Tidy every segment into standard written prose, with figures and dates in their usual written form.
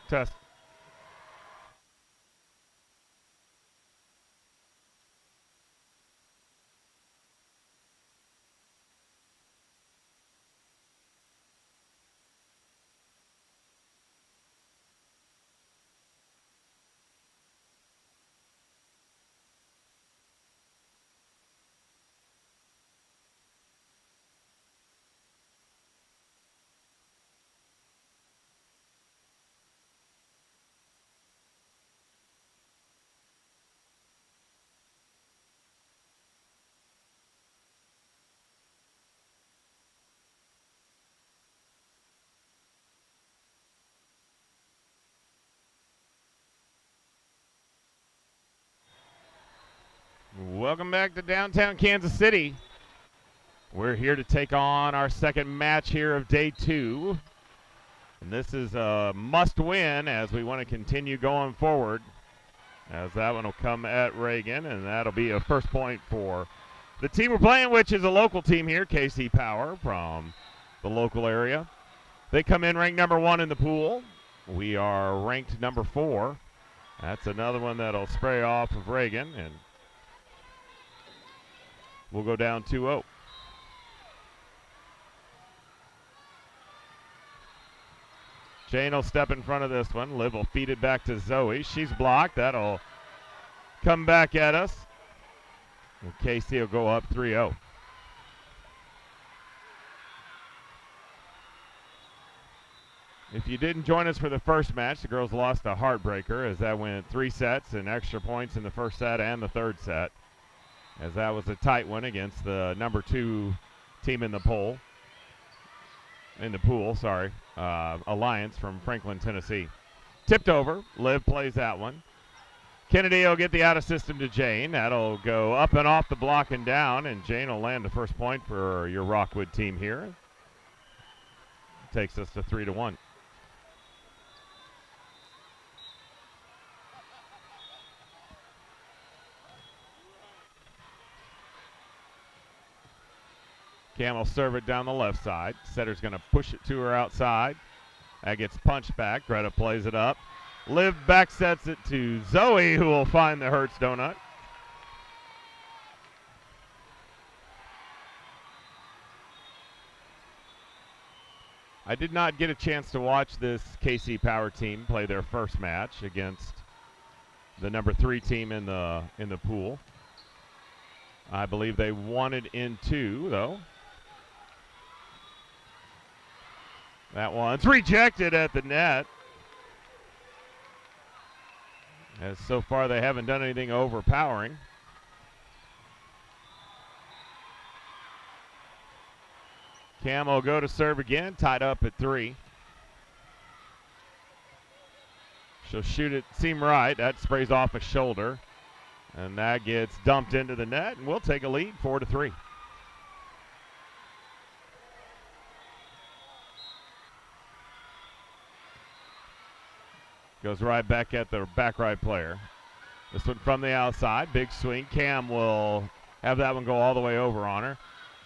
Test. Welcome back to downtown Kansas City. We're here to take on our second match here of day 2. And this is a must-win as we want to continue going forward. As that one will come at Reagan, and that'll be a first point for the team we're playing, which is a local team here, KC Power from the local area. They come in ranked number 1 in the pool. We are ranked number 4. That's another one that'll spray off of Reagan, and we'll go down 2-0. Jane will step in front of this one. Liv will feed it back to Zoe. She's blocked. That'll come back at us. And KC will go up 3-0. If you didn't join us for the first match, the girls lost a heartbreaker as that went 3 sets and extra points in the first set and the third set, as that was a tight one against the number 2 team in the pool. Alliance from Franklin, Tennessee. Tipped over. Liv plays that one. Kennedy will get the out of system to Jane. That'll go up and off the block and down, and Jane will land the first point for your Rockwood team here. Takes us to 3-1. Cam will serve it down the left side. Setter's going to push it to her outside. That gets punched back. Greta plays it up. Liv back sets it to Zoe, who will find the Hertz donut. I did not get a chance to watch this KC Power team play their first match against the number 3 team in the pool. I believe they won it in 2, though. That one's rejected at the net. As so far they haven't done anything overpowering. Cam will go to serve again, tied up at 3. She'll shoot it seam right. That sprays off a shoulder. And that gets dumped into the net, and we'll take a lead 4-3. Goes right back at the back right player. This one from the outside. Big swing. Cam will have that one go all the way over on her.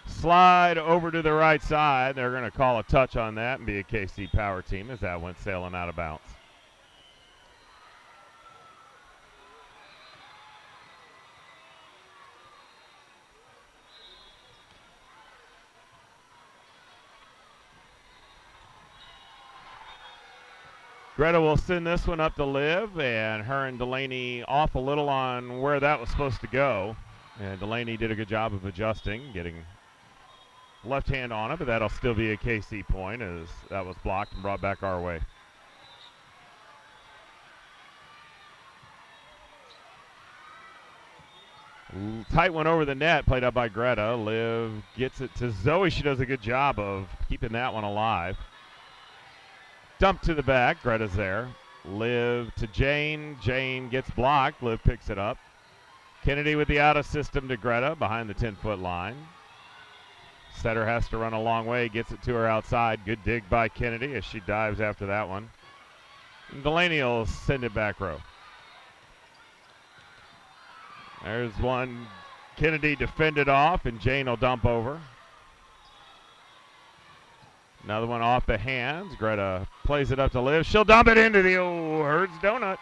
Slide over to the right side. They're going to call a touch on that and be a KC Power team as that went sailing out of bounds. Greta will send this one up to Liv, and her and Delaney off a little on where that was supposed to go. And Delaney did a good job of adjusting, getting left hand on it, but that'll still be a KC point as that was blocked and brought back our way. Tight one over the net, played up by Greta. Liv gets it to Zoe. She does a good job of keeping that one alive. Dump to the back. Greta's there. Liv to Jane. Jane gets blocked. Liv picks it up. Kennedy with the out of system to Greta behind the 10-foot line. Setter has to run a long way. Gets it to her outside. Good dig by Kennedy as she dives after that one. And Delaney will send it back row. There's one. Kennedy defended off, and Jane will dump over. Another one off the hands. Greta plays it up to Liv. She'll dump it into the old Herd's donut.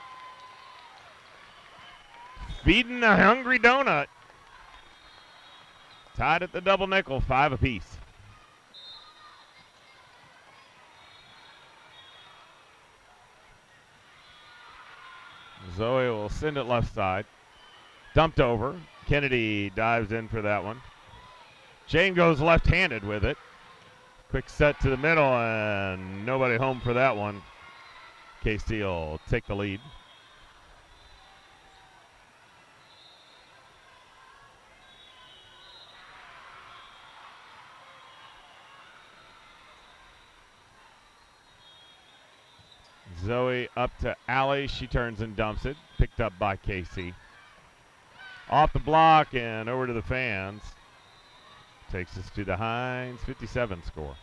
Feeding the hungry donut. Tied at the double nickel, 5 apiece. Zoe will send it left side. Dumped over. Kennedy dives in for that one. Jane goes left-handed with it. Quick set to the middle, and nobody home for that one. KC will take the lead. Zoe up to Allie. She turns and dumps it. Picked up by KC. Off the block and over to the fans. Takes us to the Heinz 57 score.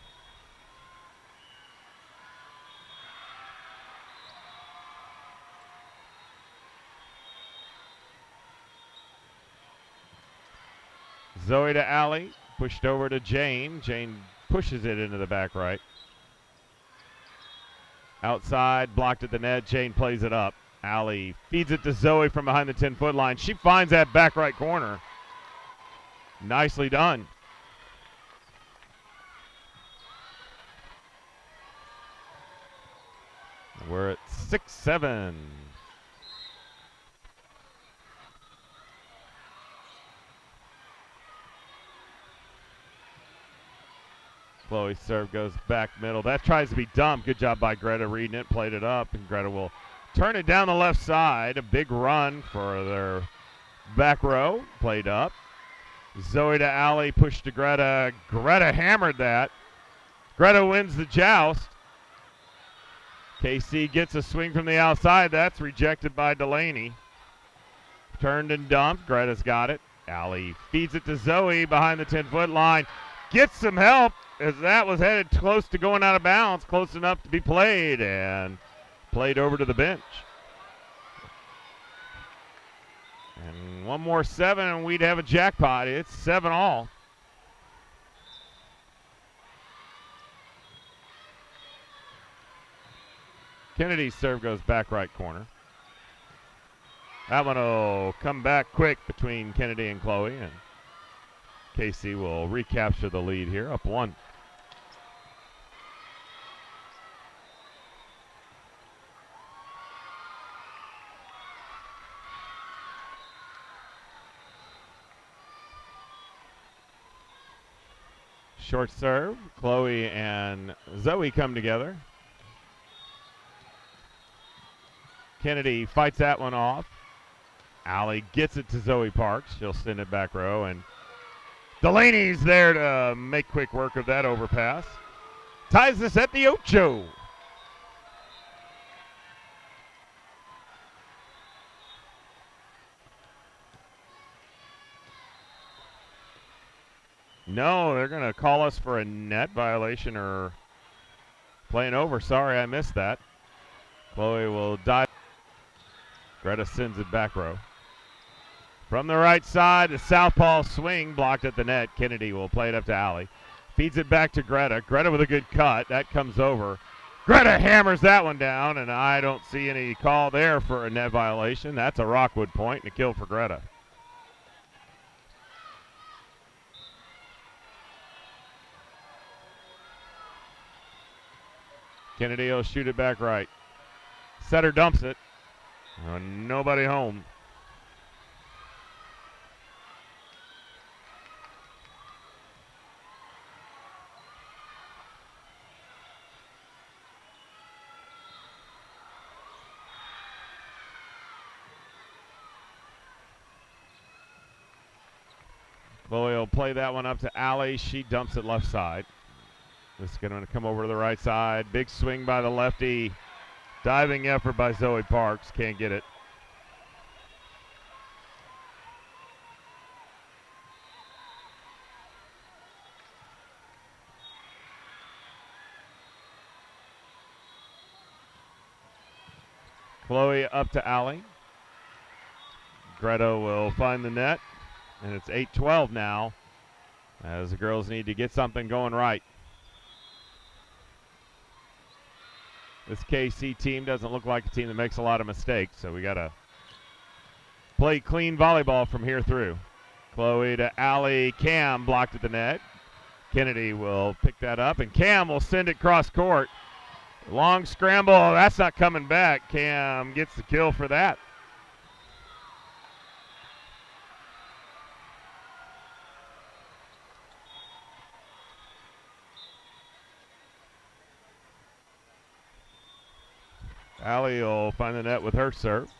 Zoe to Allie. Pushed over to Jane. Jane pushes it into the back right. Outside, blocked at the net. Jane plays it up. Allie feeds it to Zoe from behind the 10-foot line. She finds that back right corner. Nicely done. We're at 6-7. Chloe's serve goes back middle. That tries to be dumped. Good job by Greta reading it, played it up, and Greta will turn it down the left side. A big run for their back row. Played up. Zoe to Allie, pushed to Greta. Greta hammered that. Greta wins the joust. KC gets a swing from the outside. That's rejected by Delaney. Turned and dumped. Greta's got it. Allie feeds it to Zoe behind the 10-foot line. Gets some help as that was headed close to going out of bounds, close enough to be played, and played over to the bench. And one more 7, and we'd have a jackpot. It's 7-all. Kennedy's serve goes back right corner. That one will come back quick between Kennedy and Chloe, and KC will recapture the lead here, up 1. Short serve. Chloe and Zoe come together. Kennedy fights that one off. Allie gets it to Zoe Parks. She'll send it back row, and Delaney's there to make quick work of that overpass. Ties this at the Ocho. No, they're going to call us for a net violation or playing over. Sorry, I missed that. Chloe will dive. Greta sends it back row. From the right side, the southpaw swing blocked at the net. Kennedy will play it up to Allie. Feeds it back to Greta. Greta with a good cut. That comes over. Greta hammers that one down, and I don't see any call there for a net violation. That's a Rockwood point and a kill for Greta. Kennedy will shoot it back right. Setter dumps it. Nobody home. Chloe will play that one up to Allie. She dumps it left side. This is going to come over to the right side. Big swing by the lefty. Diving effort by Zoe Parks. Can't get it. Chloe up to Allie. Greta will find the net. And it's 8-12 now as the girls need to get something going right. This KC team doesn't look like a team that makes a lot of mistakes, so we got to play clean volleyball from here through. Chloe to Allie. Cam blocked at the net. Kennedy will pick that up, and Cam will send it cross court. Long scramble. That's not coming back. Cam gets the kill for that. Allie will find the net with her serve.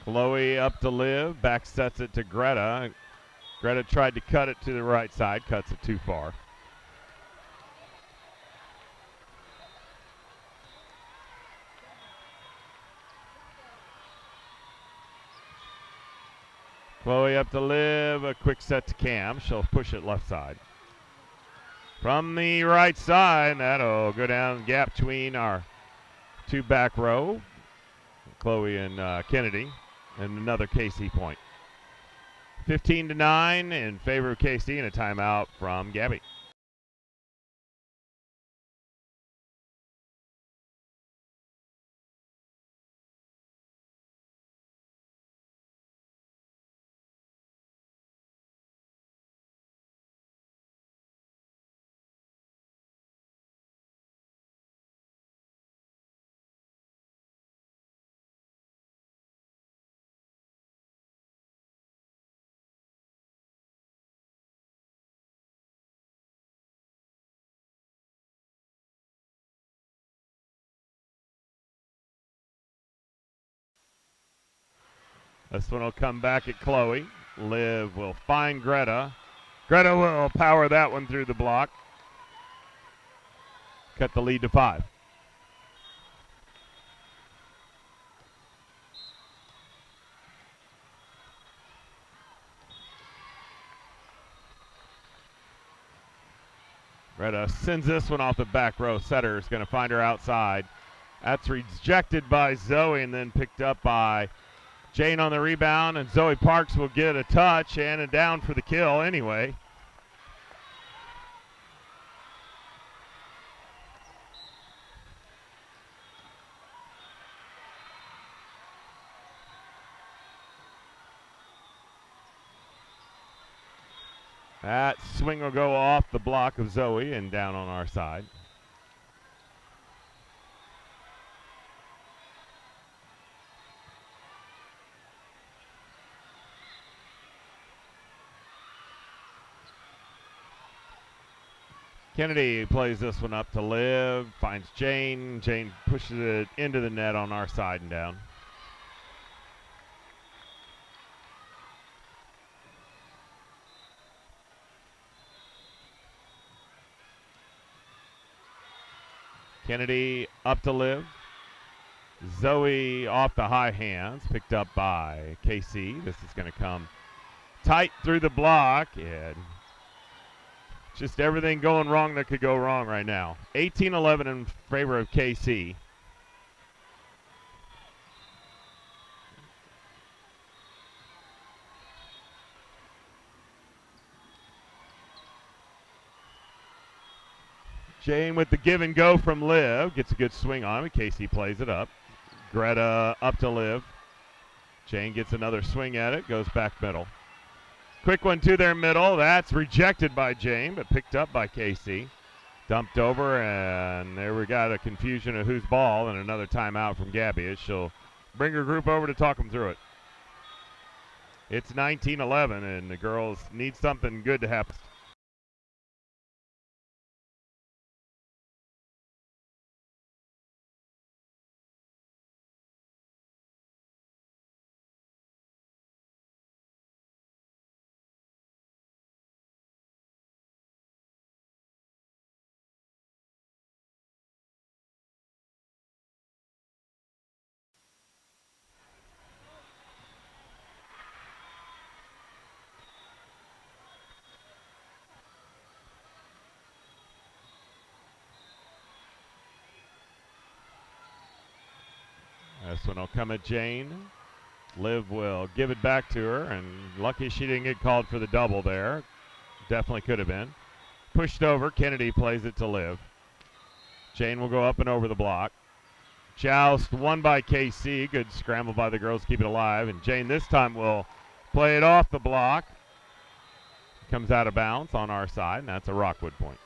Chloe up to Liv, back sets it to Greta. Greta tried to cut it to the right side, cuts it too far. Chloe up to Liv, a quick set to Cam. She'll push it left side. From the right side, that'll go down gap between our two back row, Chloe and Kennedy, and another KC point. 15-9 in favor of KC, and a timeout from Gabby. This one will come back at Chloe. Liv will find Greta. Greta will power that one through the block. Cut the lead to 5. Greta sends this one off the back row. Setter is going to find her outside. That's rejected by Zoe and then picked up by Jane on the rebound, and Zoe Parks will get a touch and a down for the kill anyway. That swing will go off the block of Zoe and down on our side. Kennedy plays this one up to Liv, finds Jane. Jane pushes it into the net on our side and down. Kennedy up to Liv. Zoe off the high hands, picked up by KC. This is going to come tight through the block, and just everything going wrong that could go wrong right now. 18-11 in favor of KC. Jane with the give and go from Liv. Gets a good swing on it. KC plays it up. Greta up to Liv. Jane gets another swing at it. Goes back middle. Quick one to their middle. That's rejected by Jane, but picked up by KC. Dumped over, and there we got a confusion of whose ball, and another timeout from Gabby as she'll bring her group over to talk them through it. It's 19-11, and the girls need something good to happen. This one will come at Jane. Liv will give it back to her, and lucky she didn't get called for the double there. Definitely could have been. Pushed over. Kennedy plays it to Liv. Jane will go up and over the block. Joust won by KC. Good scramble by the girls to keep it alive. And Jane this time will play it off the block. Comes out of bounds on our side, and that's a Rockwood point.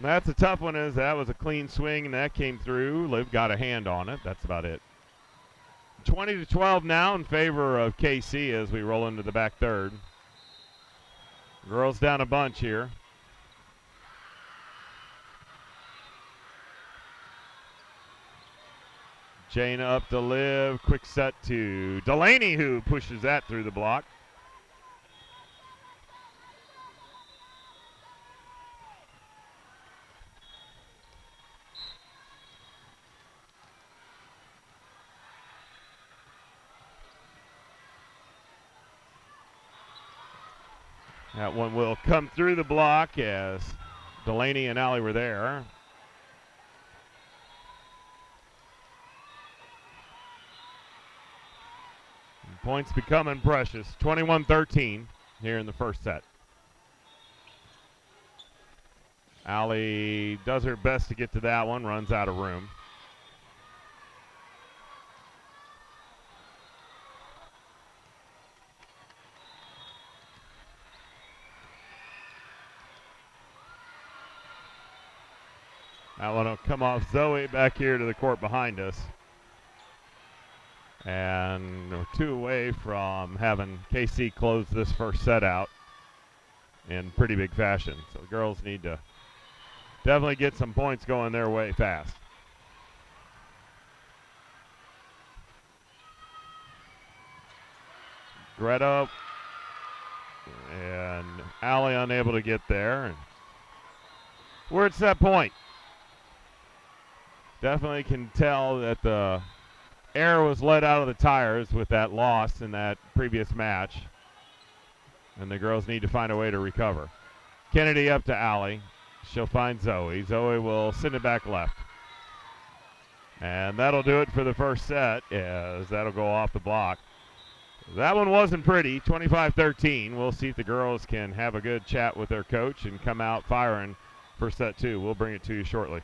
That's a tough one, as that was a clean swing and that came through. Liv got a hand on it. That's about it. 20-12 now in favor of KC as we roll into the back third. Girls down a bunch here. Jane up to Liv. Quick set to Delaney, who pushes that through the block. That one will come through the block as Delaney and Allie were there. And points becoming precious. 21-13 here in the first set. Allie does her best to get to that one, runs out of room. That one will come off Zoe back here to the court behind us. And we're 2 away from having KC close this first set out in pretty big fashion. So the girls need to definitely get some points going their way fast. Greta and Allie unable to get there. And we're at set point. Definitely can tell that the air was let out of the tires with that loss in that previous match. And the girls need to find a way to recover. Kennedy up to Allie. She'll find Zoe. Zoe will send it back left. And that'll do it for the first set, as that'll go off the block. That one wasn't pretty, 25-13. We'll see if the girls can have a good chat with their coach and come out firing for set 2. We'll bring it to you shortly.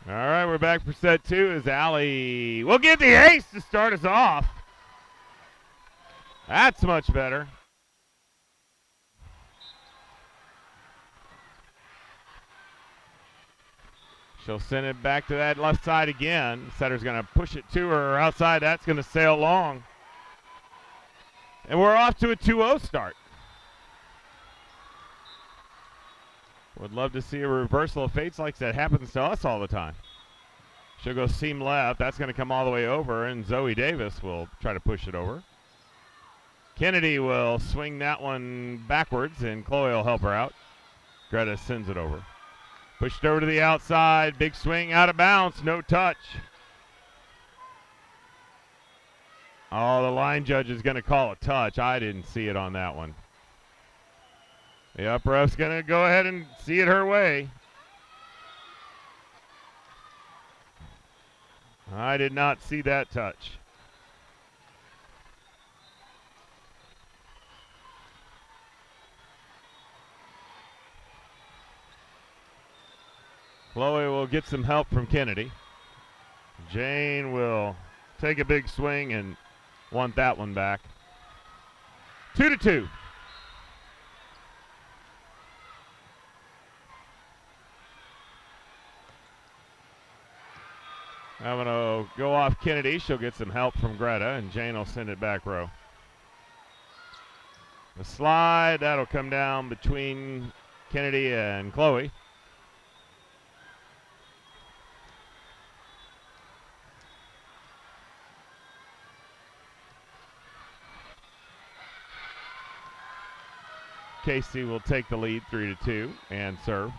All right, we're back for set two as Allie will get the ace to start us off. That's much better. She'll send it back to that left side again. Setter's going to push it to her outside. That's going to sail long. And we're off to a 2-0 start. Would love to see a reversal of fates like that happens to us all the time. She'll go seam left. That's going to come all the way over, and Zoe Davis will try to push it over. Kennedy will swing that one backwards, and Chloe will help her out. Greta sends it over. Pushed over to the outside. Big swing out of bounds. No touch. Oh, the line judge is going to call a touch. I didn't see it on that one. The up ref's going to go ahead and see it her way. I did not see that touch. Chloe will get some help from Kennedy. Jane will take a big swing and want that one back. 2-2. I'm going to go off Kennedy. She'll get some help from Greta, and Jane will send it back row. The slide, that'll come down between Kennedy and Chloe. Casey will take the lead 3-2 and serve.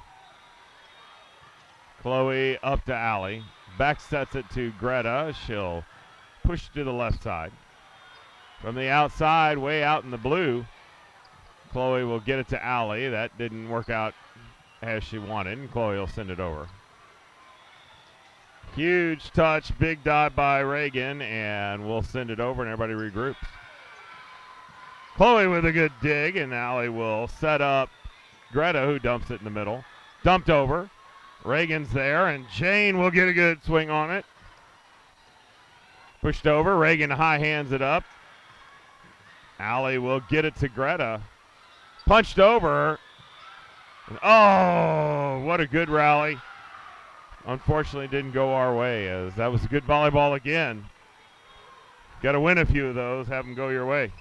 Chloe up to Allie. Back sets it to Greta. She'll push to the left side. From the outside, way out in the blue, Chloe will get it to Allie. That didn't work out as she wanted, and Chloe will send it over. Huge touch, big dive by Reagan, and we'll send it over, and everybody regroups. Chloe with a good dig, and Allie will set up Greta, who dumps it in the middle. Dumped over. Reagan's there, and Jane will get a good swing on it. Pushed over. Reagan high hands it up. Allie will get it to Greta. Punched over. And oh, what a good rally. Unfortunately, didn't go our way, as that was a good volleyball again. Got to win a few of those, have them go your way.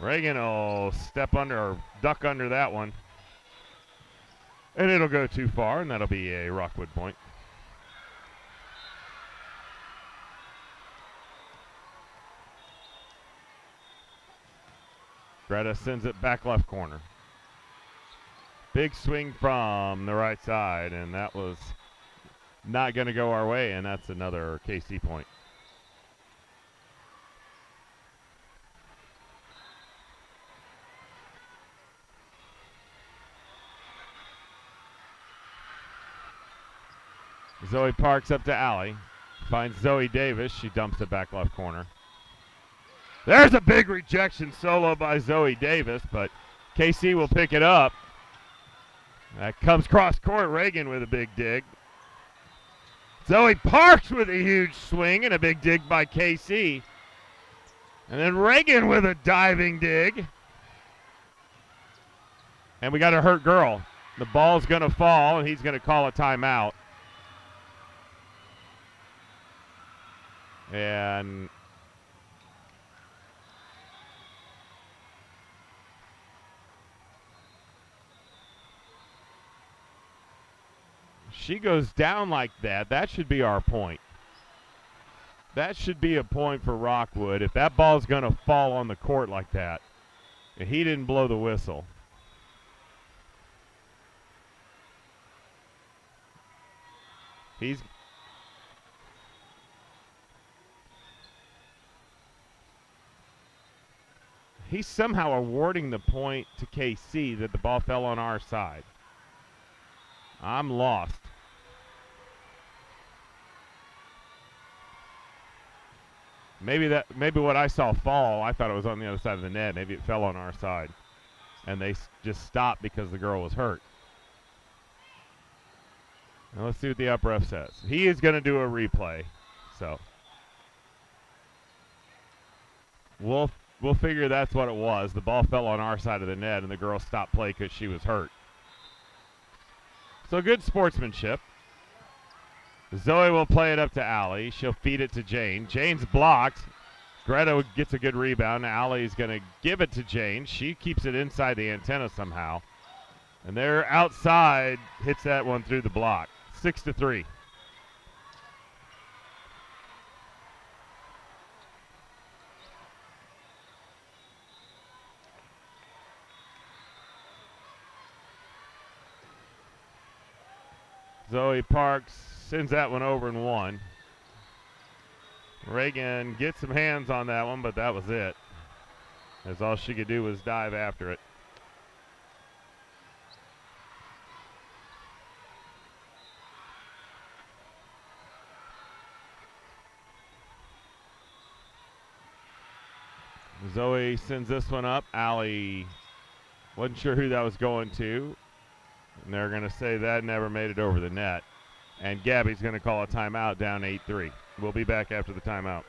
Reagan will step under or duck under that one. And it'll go too far, and that'll be a Rockwood point. Greta sends it back left corner. Big swing from the right side, and that was not going to go our way, and that's another KC point. Zoe Parks up to Allie. Finds Zoe Davis. She dumps it back left corner. There's a big rejection solo by Zoe Davis, but KC will pick it up. That comes cross court. Reagan with a big dig. Zoe Parks with a huge swing and a big dig by KC. And then Reagan with a diving dig. And we got a hurt girl. The ball's going to fall, and he's going to call a timeout. And she goes down like that. That should be our point. That should be a point for Rockwood if that ball's going to fall on the court like that. And he didn't blow the whistle. He's somehow awarding the point to KC that the ball fell on our side. I'm lost. maybe what I saw fall, I thought it was on the other side of the net. Maybe it fell on our side. And they just stopped because the girl was hurt. Now let's see what the up ref says. He is going to do a replay. So we'll figure that's what it was. The ball fell on our side of the net, and the girl stopped play because she was hurt. So good sportsmanship. Zoe will play it up to Allie. She'll feed it to Jane. Jane's blocked. Greta gets a good rebound. Allie's going to give it to Jane. She keeps it inside the antenna somehow. And they're outside, hits that one through the block. 6-3. Zoe Parks sends that one over and one. Reagan gets some hands on that one, but that was it, as all she could do was dive after it. Zoe sends this one up. Allie wasn't sure who that was going to, and they're going to say that never made it over the net. And Gabby's going to call a timeout, down 8-3. We'll be back after the timeout.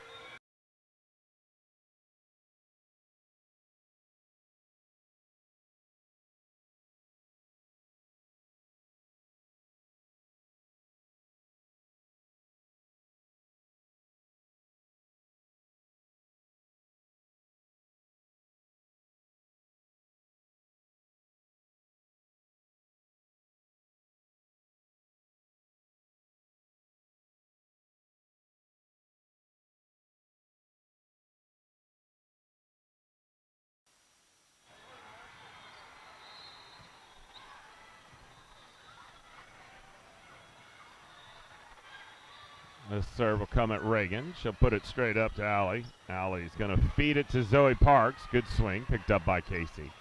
This serve will come at Reagan. She'll put it straight up to Allie. Allie's going to feed it to Zoe Parks. Good swing, picked up by Casey.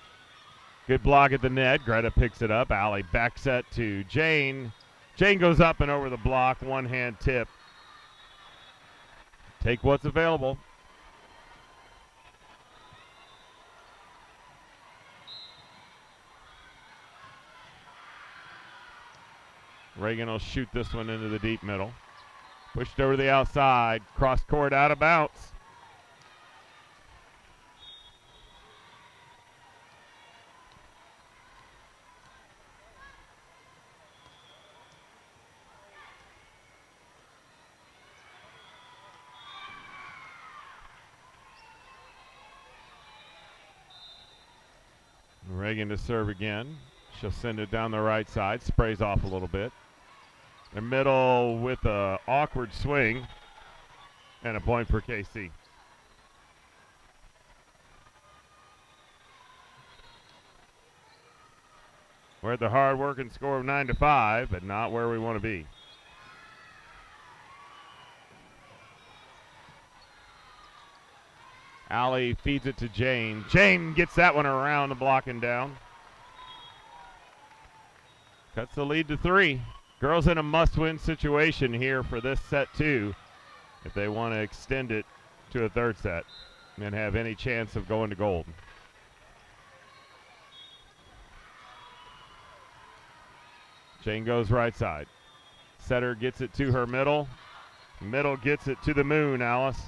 Good block at the net. Greta picks it up. Allie back set to Jane. Jane goes up and over the block. One-hand tip. Take what's available. Reagan will shoot this one into the deep middle. Pushed over the outside, cross court, out of bounds. Reagan to serve again. She'll send it down the right side, sprays off a little bit. The middle with an awkward swing, and a point for KC. We're at the hard-working score of 9-5, but not where we want to be. Allie feeds it to Jane. Jane gets that one around the block and down. Cuts the lead to 3. Girls in a must-win situation here for this set 2 if they want to extend it to a third set and have any chance of going to gold. Jane goes right side. Setter gets it to her middle. Middle gets it to the moon, Alice.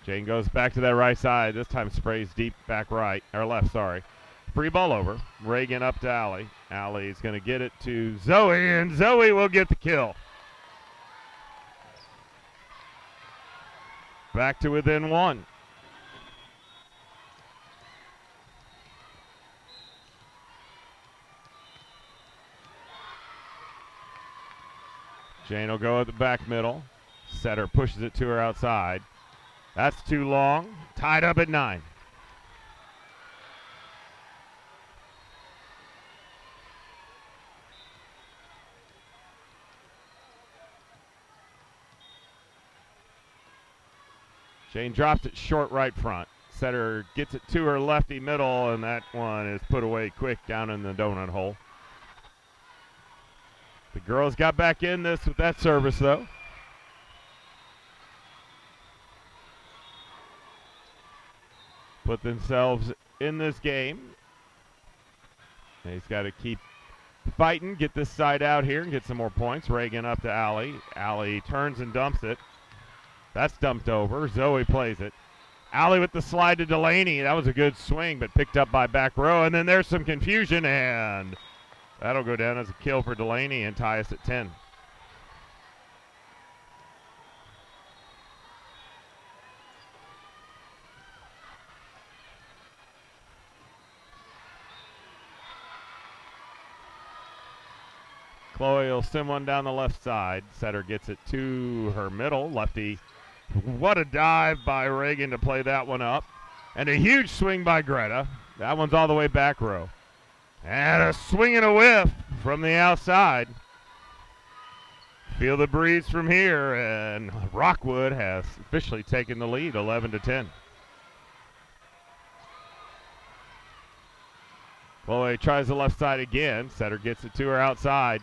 Jane goes back to that right side. This time sprays deep back right, or left, sorry. Free ball over. Reagan up to Allie. Allie's going to get it to Zoe, and Zoe will get the kill. Back to within 1. Jane will go at the back middle. Setter pushes it to her outside. That's too long. Tied up at 9. Jane drops it short right front. Setter gets it to her lefty middle, and that one is put away quick down in the donut hole. The girls got back in this with that service, though. Put themselves in this game. He's got to keep fighting, get this side out here, and get some more points. Reagan up to Allie. Allie turns and dumps it. That's dumped over. Zoe plays it. Allie with the slide to Delaney. That was a good swing, but picked up by back row. And then there's some confusion, and that'll go down as a kill for Delaney and tie us at 10. Chloe will send one down the left side. Setter gets it to her middle. Lefty. What a dive by Reagan to play that one up. And a huge swing by Greta. That one's all the way back row. And a swing and a whiff from the outside. Feel the breeze from here, and Rockwood has officially taken the lead, 11-10. Chloe tries the left side again. Setter gets it to her outside.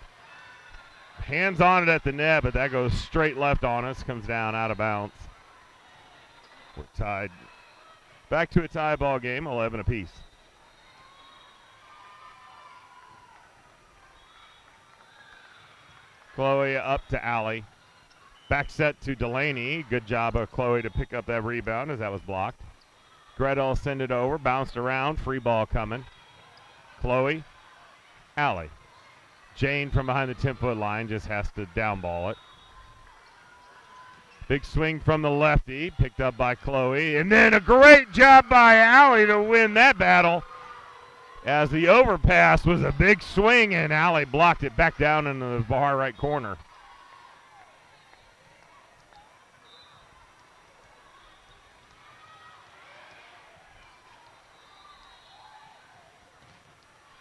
Hands on it at the net, but that goes straight left on us. Comes down out of bounds. We're tied. Back to a tie ball game, 11 apiece. Chloe up to Allie. Back set to Delaney. Good job of Chloe to pick up that rebound as that was blocked. Greta will send it over. Bounced around. Free ball coming. Chloe. Allie. Jane from behind the 10-foot line just has to downball it. Big swing from the lefty. Picked up by Chloe. And then a great job by Allie to win that battle. As the overpass was a big swing, and Allie blocked it back down in the far right corner.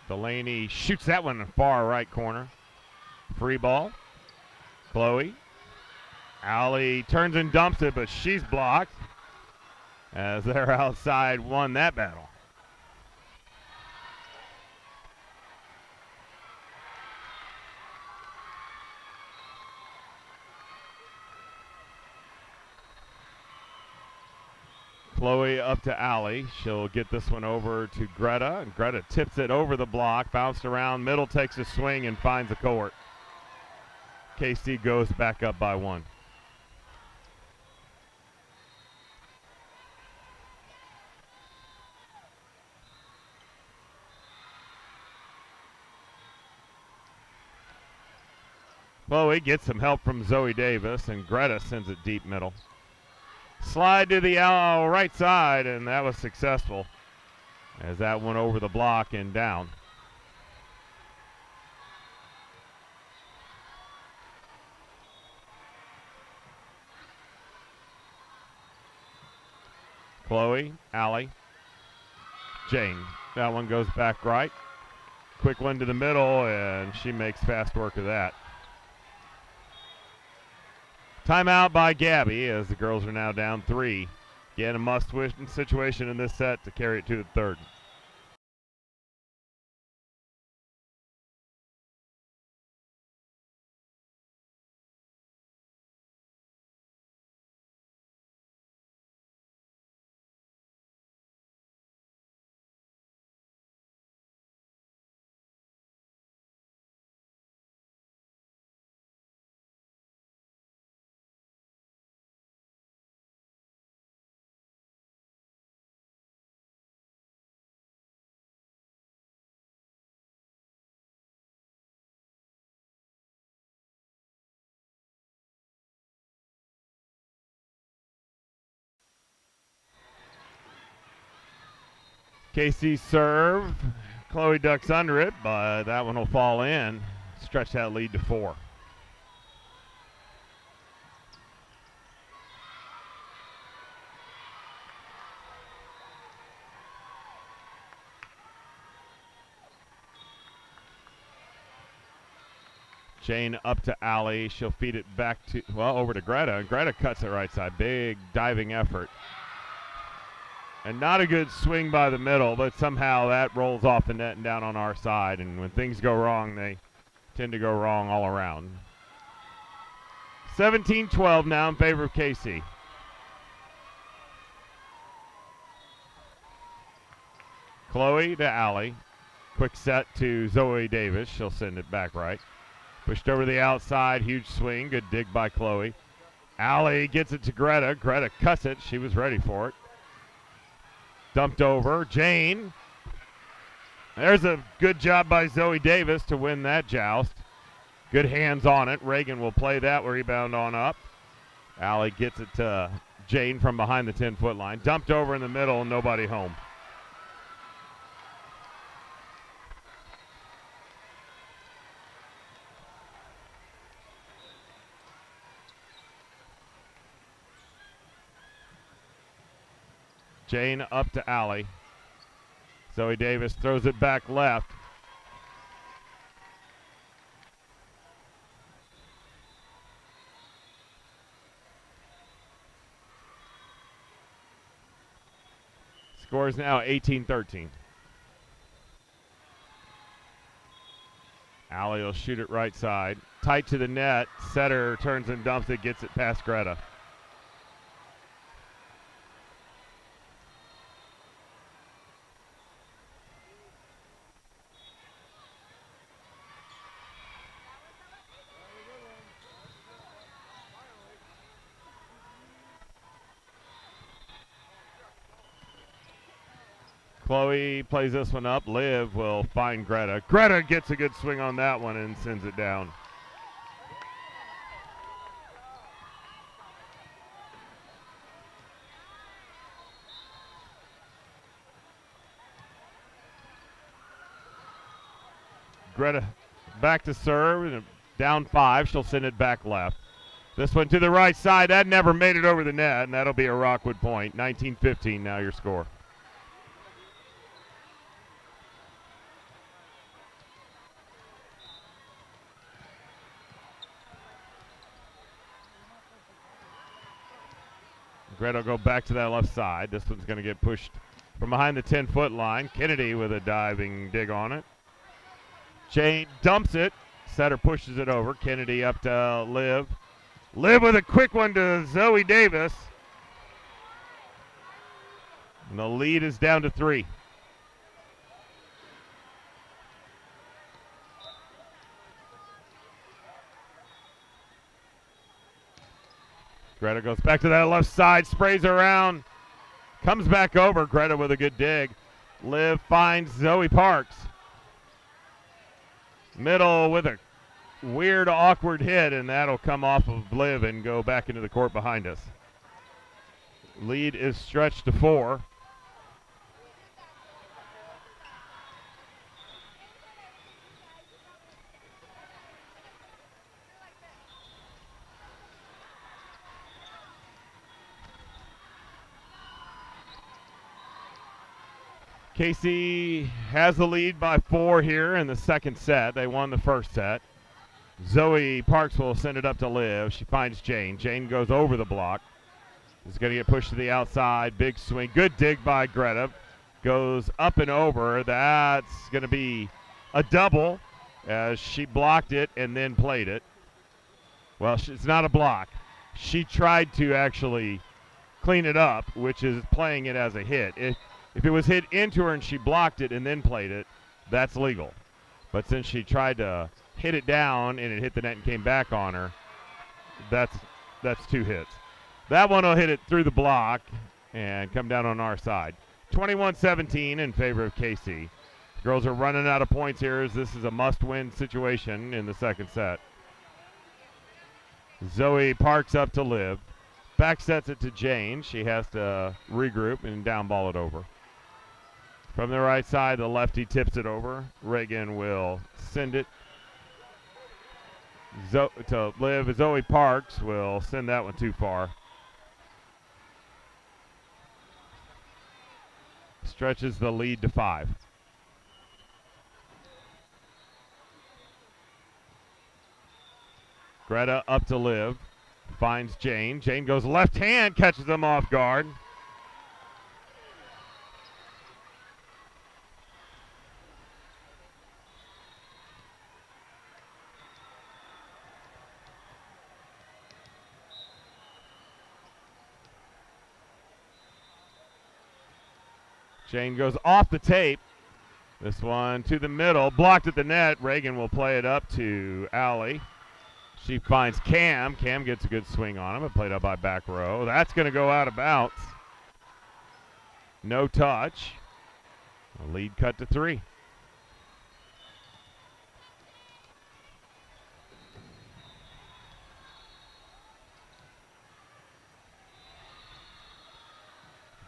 Delaney shoots that one in the far right corner. Free ball. Chloe. Allie turns and dumps it, but she's blocked as they're outside won that battle. Chloe up to Allie. She'll get this one over to Greta, and Greta tips it over the block, bounced around, middle takes a swing and finds the court. KC goes back up by one. Chloe gets some help from Zoe Davis, and Greta sends it deep middle. Slide to the right side, and that was successful as that went over the block and down. Chloe, Allie, Jane. That one goes back right. Quick one to the middle, and she makes fast work of that. Timeout by Gabby as the girls are now down 3. Again, a must-win situation in this set to carry it to the third. KC serve. Chloe ducks under it, but that one will fall in. Stretch that lead to 4. Jane up to Allie. She'll feed it back to, well, over to Greta. And Greta cuts it right side. Big diving effort. And not a good swing by the middle, but somehow that rolls off the net and down on our side. And when things go wrong, they tend to go wrong all around. 17-12 now in favor of KC. Chloe to Allie. Quick set to Zoe Davis. She'll send it back right. Pushed over the outside. Huge swing. Good dig by Chloe. Allie gets it to Greta. Greta cuts it. She was ready for it. Dumped over. Jane. There's a good job by Zoe Davis to win that joust. Good hands on it. Reagan will play that rebound on up. Allie gets it to Jane from behind the 10-foot line. Dumped over in the middle, nobody home. Jane up to Allie. Zoe Davis throws it back left. Score is now 18-13. Allie will shoot it right side. Tight to the net. Setter turns and dumps it, gets it past Greta. Chloe plays this one up. Liv will find Greta. Greta gets a good swing on that one and sends it down. Greta back to serve, and down 5. She'll send it back left. This one to the right side. That never made it over the net, and that'll be a Rockwood point. 19-15 now your score. Greta will go back to that left side. This one's going to get pushed from behind the 10-foot line. Kennedy with a diving dig on it. Jane dumps it. Setter pushes it over. Kennedy up to Liv. Liv with a quick one to Zoe Davis. And the lead is down to 3. Greta goes back to that left side, sprays around, comes back over. Greta with a good dig. Liv finds Zoe Parks. Middle with a weird, awkward hit, and that'll come off of Liv and go back into the court behind us. Lead is stretched to 4. KC has the lead by 4 here in the second set. They won the first set. Zoe Parks will send it up to Liv. She finds Jane. Jane goes over the block. Is going to get pushed to the outside. Big swing. Good dig by Greta. Goes up and over. That's going to be a double as she blocked it and then played it. Well, it's not a block. She tried to actually clean it up, which is playing it as a hit. If it was hit into her and she blocked it and then played it, that's legal. But since she tried to hit it down and it hit the net and came back on her, that's 2 hits. That one will hit it through the block and come down on our side. 21-17 in favor of KC. Girls are running out of points here as this is a must-win situation in the second set. Zoe Parks up to Liv. Back sets it to Jane. She has to regroup and down ball it over. From the right side, the lefty tips it over. Reagan will send it to Liv. Zoe Parks will send that one too far. Stretches the lead to 5. Greta up to Liv. Finds Jane. Jane goes left hand, catches them off guard. Jane goes off the tape. This one to the middle, blocked at the net. Reagan will play it up to Allie. She finds Cam. Cam gets a good swing on him. It played up by back row. That's going to go out of bounds. No touch. A lead cut to 3.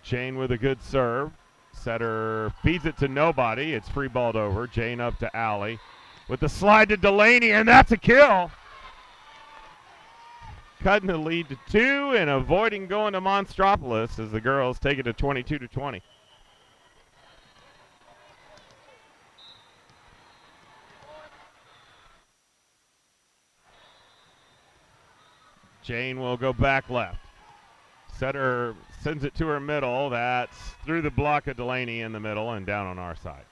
Jane with a good serve. Setter feeds it to nobody. It's free balled over. Jane up to Allie with the slide to Delaney, and that's a kill. Cutting the lead to 2 and avoiding going to Monstropolis as the girls take it to 22-20. Jane will go back left. Setter sends it to her middle. That's through the block of Delaney in the middle and down on our side.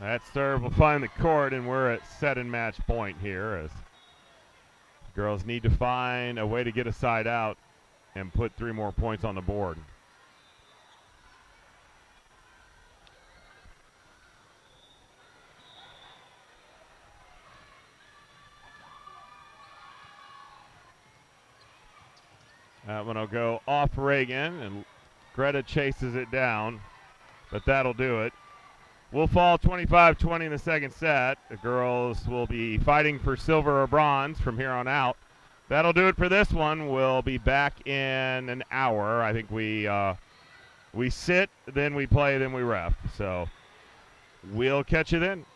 That serve will find the court, and we're at set and match point here as girls need to find a way to get a side out and put 3 more points on the board. That one will go off Reagan, and Greta chases it down, but that'll do it. We'll fall 25-20 in the second set. The girls will be fighting for silver or bronze from here on out. That'll do it for this one. We'll be back in an hour. I think we sit, then we play, then we ref. So we'll catch you then.